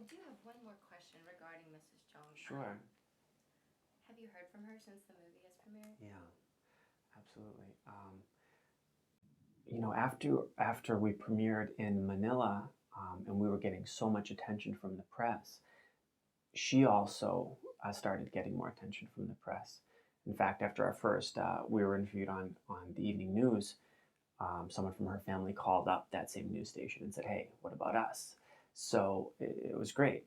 do have one more question regarding Mrs. Chiong. Sure. Have you heard from her since the movie has premiered? Yeah, absolutely. After we premiered in Manila, and we were getting so much attention from the press, she also started getting more attention from the press. In fact, after our first, we were interviewed on the evening news. Someone from her family called up that same news station and said, "Hey, what about us?" So it was great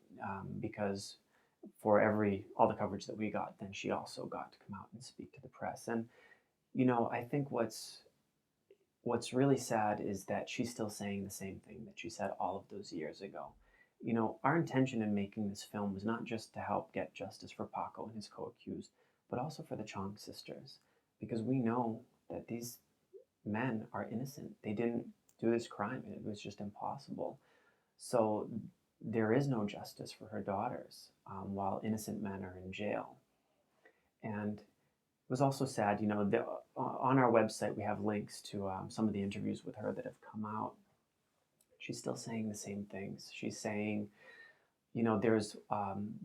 because for all the coverage that we got, then she also got to come out and speak to the press. And I think what's really sad is that she's still saying the same thing that she said all of those years ago. Our intention in making this film was not just to help get justice for Paco and his co-accused, but also for the Chong sisters, because we know that these men are innocent. They didn't do this crime, and it was just impossible. So there is no justice for her daughters while innocent men are in jail. And it was also sad, on our website we have links to some of the interviews with her that have come out. She's still saying the same things. She's saying, there's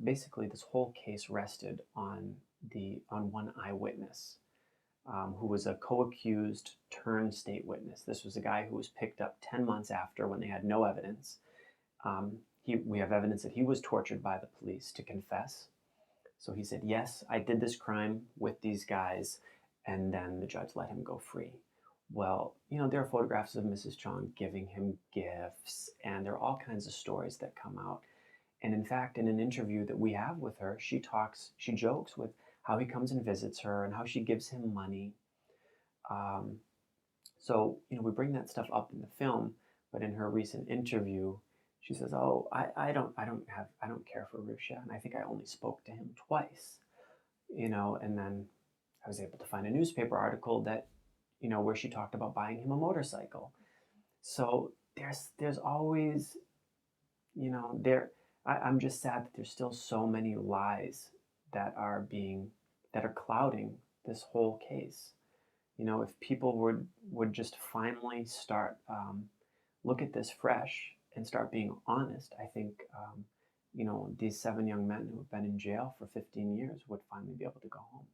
basically this whole case rested on one eyewitness who was a co-accused turned state witness. This was a guy who was picked up 10 months after when they had no evidence. We have evidence that he was tortured by the police to confess. So he said, yes, I did this crime with these guys, and then the judge let him go free. Well, there are photographs of Mrs. Chiong giving him gifts, and there are all kinds of stories that come out. And in fact, in an interview that we have with her, she jokes with how he comes and visits her and how she gives him money. So we bring that stuff up in the film, but in her recent interview, she says, "Oh, I don't care for Russia, and I think I only spoke to him twice." And then I was able to find a newspaper article that, where she talked about buying him a motorcycle. So there's always, I'm just sad that there's still so many lies that are clouding this whole case. If people would just finally start look at this fresh and start being honest, I think these 7 young men who have been in jail for 15 years would finally be able to go home.